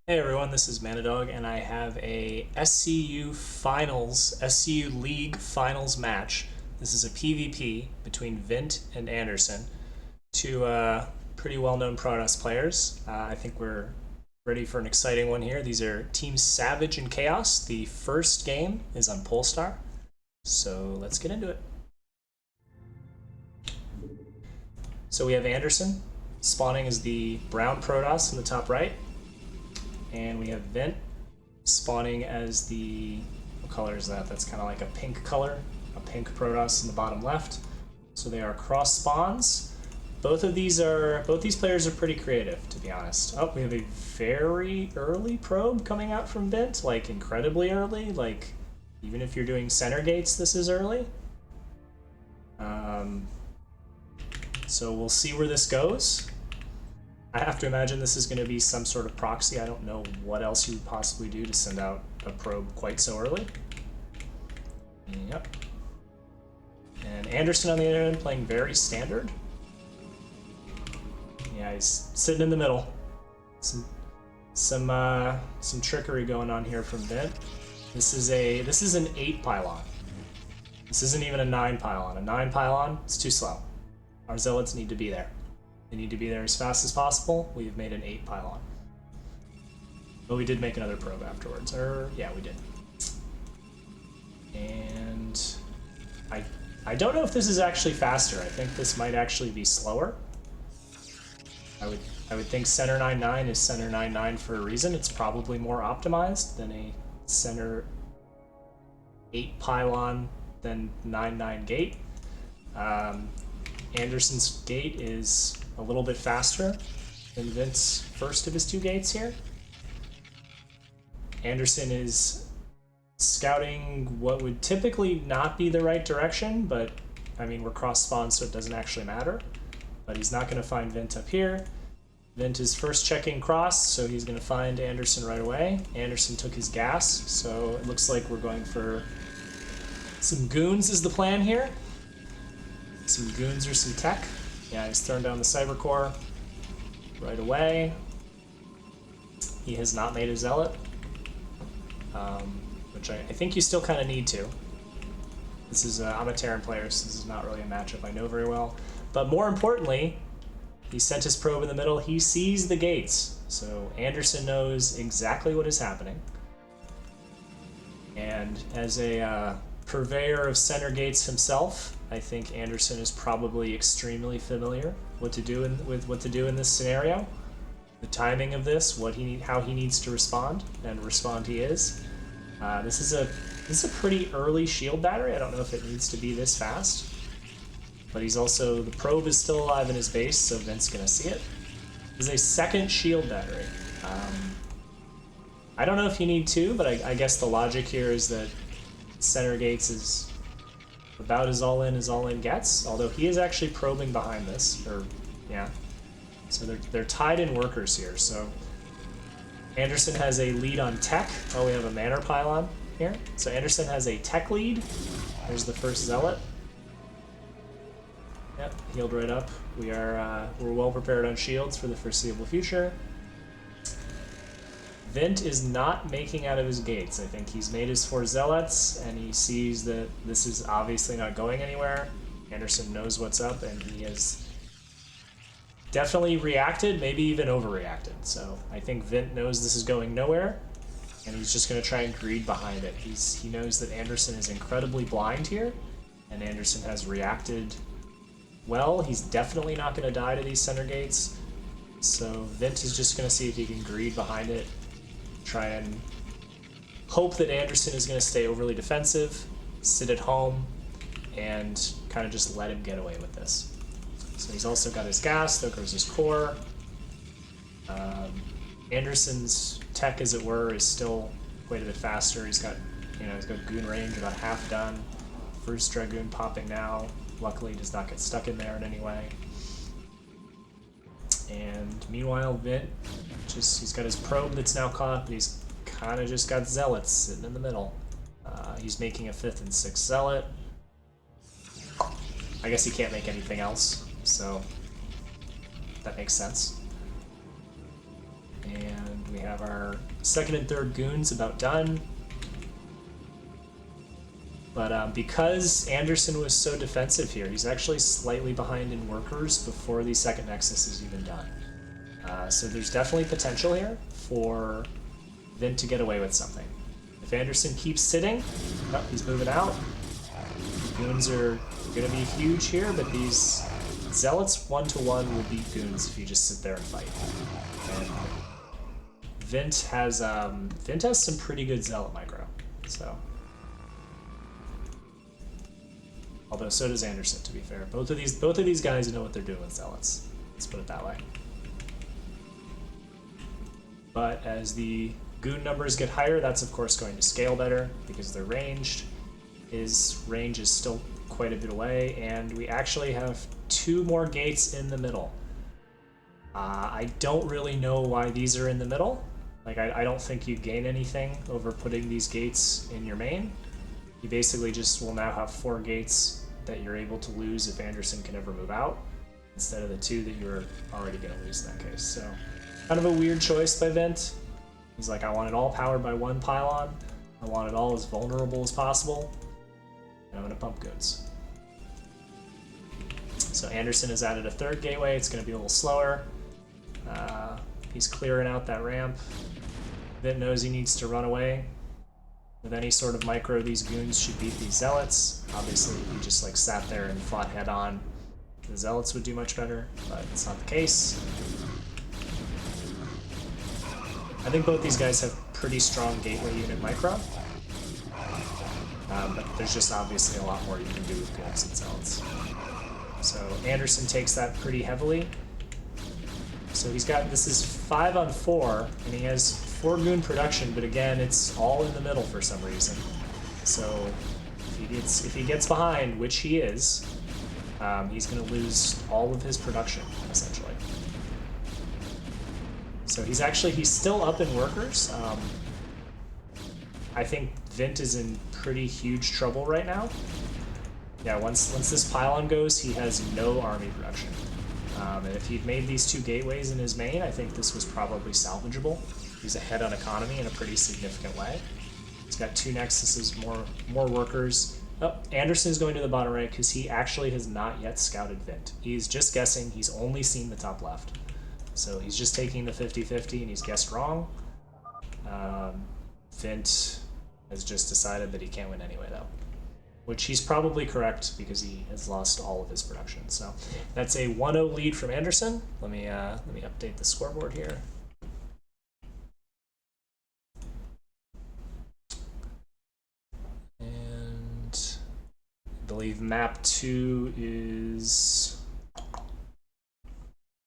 Hey everyone, this is Manadog, and I have a SCU League Finals match. This is a PvP between Vint and Anderson, two pretty well-known Protoss players. I think we're ready for an exciting one here. These are Team Savage and Chaos. The first game is on Polestar, so let's get into it. So we have Anderson spawning as the brown Protoss in the top right. And we have Vint spawning as the, what color is that? That's kind of like a pink color, a pink Protoss in the bottom left. So they are cross spawns. Both these players are pretty creative, to be honest. Oh, we have a very early probe coming out from Vint, like incredibly early. Like, even if you're doing center gates, this is early. So we'll see where this goes. I have to imagine this is going to be some sort of proxy. I don't know what else you would possibly do to send out a probe quite so early. Yep. And Anderson on the other end playing very standard. Yeah, he's sitting in the middle. Some trickery going on here from Vint. This is an 8 pylon. This isn't even a 9 pylon. A 9 pylon, it's too slow. Our zealots need to be there. They need to be there as fast as possible. We've made an 8 pylon. But we did make another probe afterwards. Yeah, we did. And I don't know if this is actually faster. I think this might actually be slower. I would think center 9-9 is center 9-9 for a reason. It's probably more optimized than a center 8 pylon than 9-9 gate. Anderson's gate is a little bit faster than Vint's first of his 2 gates here. Anderson is scouting what would typically not be the right direction, but I mean, we're cross spawned, so it doesn't actually matter. But he's not going to find Vint up here. Vint is first checking cross, so he's going to find Anderson right away. Anderson took his gas, so it looks like we're going for some goons is the plan here. Some goons or some tech. Yeah, he's thrown down the cyber core right away. He has not made a zealot, which I think you still kind of need to. This is I'm a Terran player, so this is not really a matchup I know very well. But more importantly, he sent his probe in the middle. He sees the gates, so Anderson knows exactly what is happening. And as a purveyor of center gates himself, I think Anderson is probably extremely familiar with what to do in this scenario. The timing of this, how he needs to respond, and respond he is. This is a pretty early shield battery. I don't know if it needs to be this fast, but the probe is still alive in his base, so Vint's gonna see it. This is a second shield battery. I don't know if you need 2, but I guess the logic here is that center gates is about as all in gets, although he is actually probing behind this, yeah. So they're tied in workers here, so Anderson has a lead on tech. Oh, we have a manor pylon here. So Anderson has a tech lead. There's the first zealot. Yep, healed right up. We're well prepared on shields for the foreseeable future. Vint is not making out of his gates. I think he's made his 4 zealots, and he sees that this is obviously not going anywhere. Anderson knows what's up, and he has definitely reacted, maybe even overreacted. So I think Vint knows this is going nowhere, and he's just going to try and greed behind it. He knows that Anderson is incredibly blind here, and Anderson has reacted well. He's definitely not going to die to these center gates, so Vint is just going to see if he can greed behind it, try and hope that Anderson is going to stay overly defensive, sit at home, and kind of just let him get away with this. So he's also got his gas, there goes his core. Anderson's tech, as it were, is still quite a bit faster. He's got goon range about half done. First Dragoon popping now. Luckily, he does not get stuck in there in any way. And meanwhile, Vint, he's got his probe that's now caught, but he's kind of just got zealots sitting in the middle. He's making a 5th and 6th zealot. I guess he can't make anything else, so that makes sense. And we have our second and third goons about done. But because Anderson was so defensive here, he's actually slightly behind in workers before the second Nexus is even done. So there's definitely potential here for Vint to get away with something. If Anderson keeps sitting, oh, he's moving out. The goons are going to be huge here, but these Zealots 1-to-1 will beat goons if you just sit there and fight. And Vint has some pretty good Zealot micro, so. Although so does Anderson, to be fair. Both of these guys know what they're doing with Zealots. Let's put it that way. But as the goon numbers get higher, that's of course going to scale better because they're ranged. His range is still quite a bit away, and we actually have 2 more gates in the middle. I don't really know why these are in the middle. Like, I don't think you gain anything over putting these gates in your main. You basically just will now have 4 gates that you're able to lose if Anderson can ever move out, instead of the 2 that you're already going to lose in that case. So, kind of a weird choice by Vint. He's like, I want it all powered by 1 pylon. I want it all as vulnerable as possible. And I'm going to pump goods. So Anderson has added a 3rd gateway. It's going to be a little slower. He's clearing out that ramp. Vint knows he needs to run away. With any sort of micro, these goons should beat these Zealots. Obviously, if he just like sat there and fought head on, the Zealots would do much better, but it's not the case. I think both these guys have pretty strong gateway unit micro. But there's just obviously a lot more you can do with goons and Zealots. So Anderson takes that pretty heavily. So he's got, this is 5-on-4, and he has 4 goon production, but again, it's all in the middle for some reason. So if he gets behind, which he is, he's going to lose all of his production, essentially. So he's still up in workers. I think Vint is in pretty huge trouble right now. Yeah, once this pylon goes, he has no army production. And if he'd made these 2 gateways in his main, I think this was probably salvageable. He's ahead on economy in a pretty significant way. He's got 2 nexuses, more workers. Oh, Anderson's going to the bottom right because he actually has not yet scouted Vint. He's just guessing. He's only seen the top left. So he's just taking the 50-50 and he's guessed wrong. Vint has just decided that he can't win anyway, though. Which he's probably correct because he has lost all of his production. So that's a 1-0 lead from Anderson. Let me update the scoreboard here. And I believe map 2 is,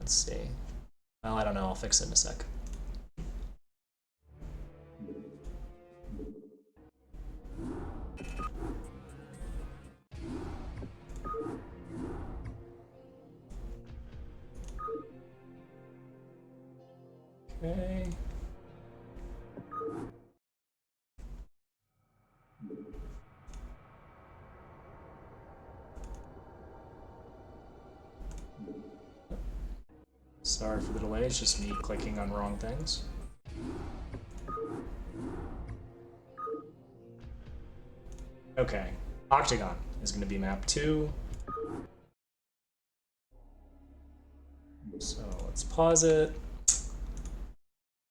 let's see. Well, I don't know. I'll fix it in a sec. Okay. Sorry for the delay, it's just me clicking on wrong things. Okay, Octagon is going to be map 2. So let's pause it.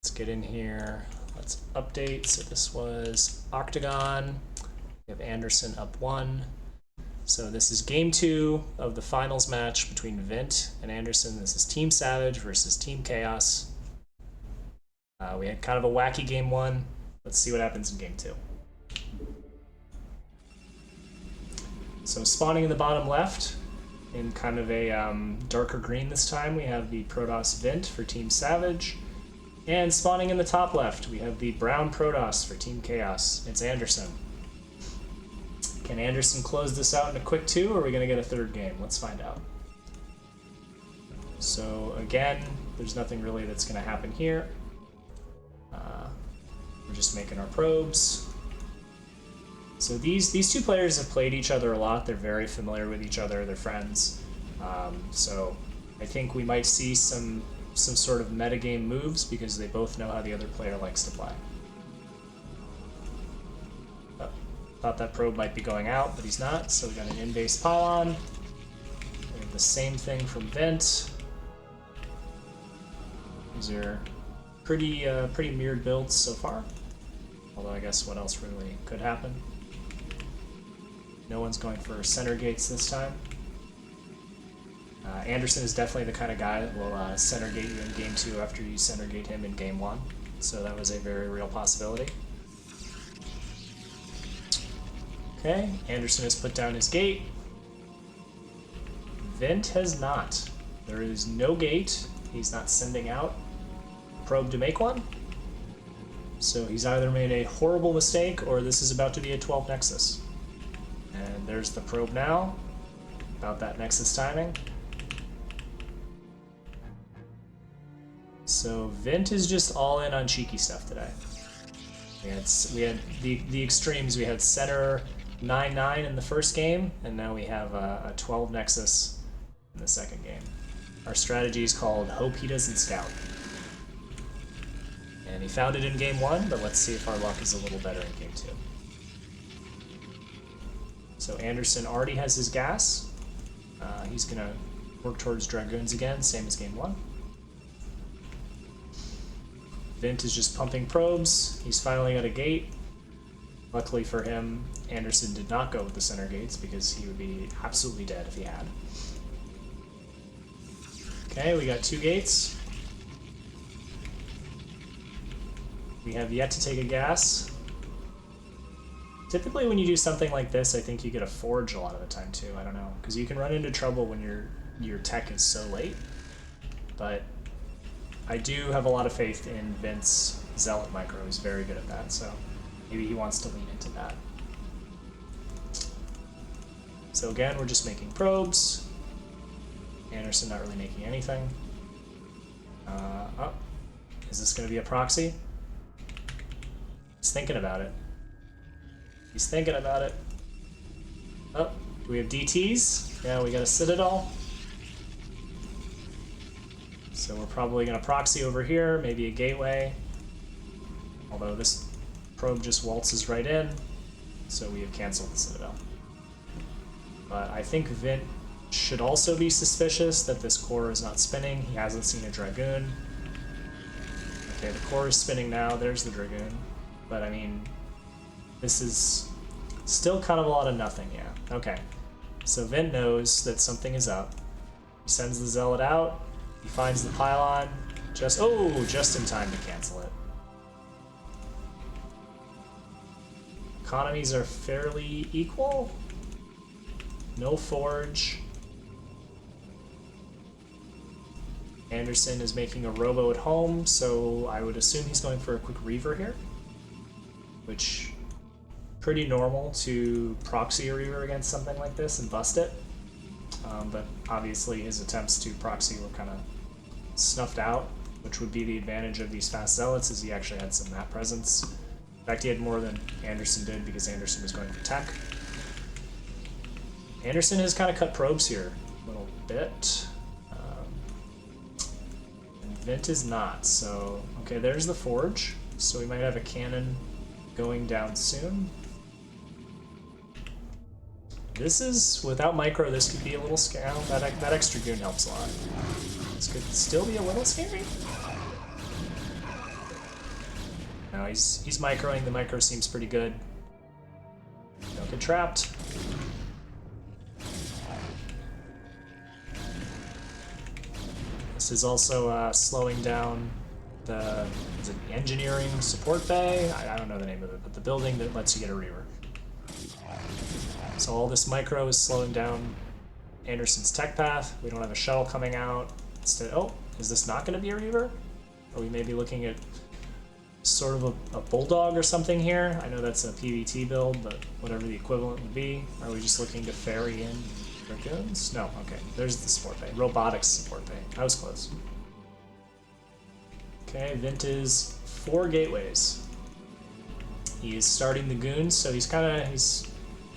Let's get in here. Let's update. So this was Octagon. We have Anderson up 1. So this is game 2 of the finals match between Vint and Anderson. This is Team Savage versus Team Chaos. We had kind of a wacky game 1. Let's see what happens in game 2. So spawning in the bottom left, in kind of a darker green this time, we have the Protoss Vint for Team Savage. And spawning in the top left, we have the brown Protoss for Team Chaos. It's Anderson. Can Anderson close this out in a quick 2, or are we going to get a 3rd game? Let's find out. So again, there's nothing really that's going to happen here. We're just making our probes. So these 2 players have played each other a lot. They're very familiar with each other. They're friends. So I think we might see some some sort of metagame moves because they both know how the other player likes to play. Oh, thought that probe might be going out, but he's not, so we got an in-base pylon. We have the same thing from Vint. These are pretty mirrored builds so far. Although I guess what else really could happen? No one's going for center gates this time. Anderson is definitely the kind of guy that will center gate you in game 2 after you center gate him in game 1. So that was a very real possibility. Okay, Anderson has put down his gate. Vint has not. There is no gate. He's not sending out probe to make one. So he's either made a horrible mistake or this is about to be a 12 Nexus. And there's the probe now, about that Nexus timing. So Vint is just all in on cheeky stuff today. We had the extremes. We had center 9-9 in the first game, and now we have a 12 Nexus in the second game. Our strategy is called Hope He Doesn't Scout. And he found it in game 1, but let's see if our luck is a little better in game 2. So Anderson already has his gas. He's going to work towards Dragoons again, same as game 1. Vint is just pumping probes. He's finally at a gate. Luckily for him, Anderson did not go with the center gates because he would be absolutely dead if he had. Okay, we got 2 gates. We have yet to take a gas. Typically when you do something like this, I think you get a forge a lot of the time too. I don't know, because you can run into trouble when your tech is so late. But I do have a lot of faith in Vint's Zealot micro. He's very good at that, so maybe he wants to lean into that. So again, we're just making probes. Anderson not really making anything. Oh, is this going to be a proxy? He's thinking about it. He's thinking about it. Oh, do we have DTs? Yeah, we got a Citadel. So we're probably going to proxy over here, maybe a gateway. Although this probe just waltzes right in, so we have canceled the Citadel. But I think Vint should also be suspicious that this core is not spinning. He hasn't seen a Dragoon. Okay, the core is spinning now. There's the Dragoon. But I mean, this is still kind of a lot of nothing, yeah. Okay, so Vint knows that something is up. He sends the Zealot out. He finds the pylon. Just in time to cancel it. Economies are fairly equal. No forge. Anderson is making a robo at home, so I would assume he's going for a quick Reaver here, which pretty normal to proxy a Reaver against something like this and bust it. But obviously his attempts to proxy were kind of snuffed out, which would be the advantage of these fast Zealots, is he actually had some map presence. In fact, he had more than Anderson did because Anderson was going for tech. Anderson has kind of cut probes here a little bit. And Vint is not, so... Okay, there's the forge, so we might have a cannon going down soon. This is, without micro, this could be a little scary. That extra goon helps a lot. This could still be a little scary. No, he's microing. The micro seems pretty good. Don't get trapped. This is also slowing down the engineering support bay? I don't know the name of it, but the building that lets you get a Reaver. So all this micro is slowing down Anderson's tech path. We don't have a shuttle coming out. Instead, oh, is this not going to be a Reaver? Are we maybe looking at sort of a Bulldog or something here? I know that's a PVT build, but whatever the equivalent would be. Are we just looking to ferry in Dragoons? No, okay. There's the support bay. Robotics support bay. That was close. Okay, Vint is 4 gateways. He is starting the goons, so he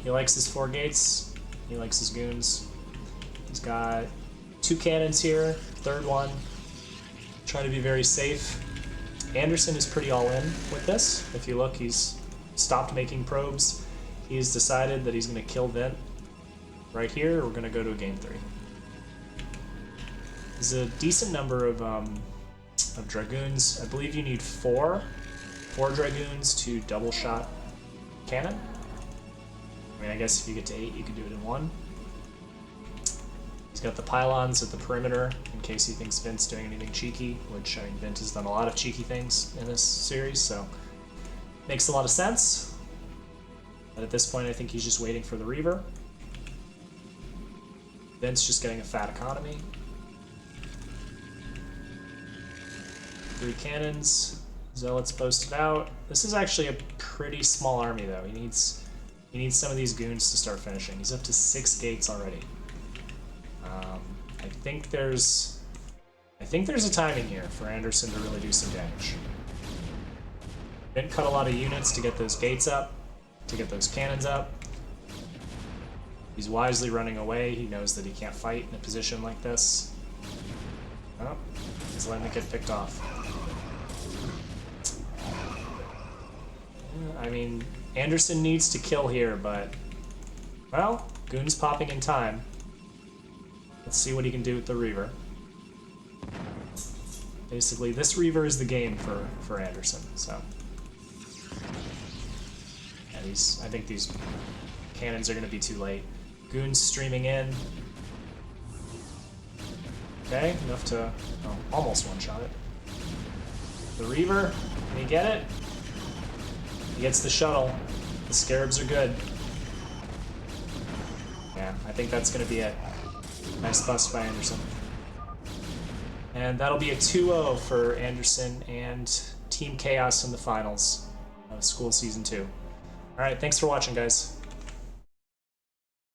likes his 4 gates. He likes his goons. He's got 2 cannons here, 3rd one. try to be very safe. Anderson is pretty all in with this. If you look, he's stopped making probes. He's decided that he's going to kill Vint right here. We're going to go to a game 3. There's a decent number of Dragoons. I believe you need 4 Dragoons to double shot cannon. I mean, I guess if you get to 8, you can do it in 1. He's got the pylons at the perimeter in case he thinks Vint's doing anything cheeky, which, I mean, Vint has done a lot of cheeky things in this series, so makes a lot of sense. But at this point, I think he's just waiting for the Reaver. Vint's just getting a fat economy. 3 cannons. Zealots posted out. This is actually a pretty small army, though. He needs some of these goons to start finishing. He's up to 6 gates already. I think there's a timing here for Anderson to really do some damage. Vint cut a lot of units to get those gates up, to get those cannons up. He's wisely running away. He knows that he can't fight in a position like this. Oh, he's letting it get picked off. I mean, Anderson needs to kill here, but, well, goon's popping in time. Let's see what he can do with the Reaver. Basically, this Reaver is the game for Anderson, so. Yeah, I think these cannons are going to be too late. Goons streaming in. Okay, enough to almost one-shot it. The Reaver, can he get it? He gets the shuttle. The Scarabs are good. Yeah, I think that's going to be it. Nice bust by Anderson. And that'll be a 2-0 for Anderson and Team Chaos in the finals of SCUL Season 2. Alright, thanks for watching, guys.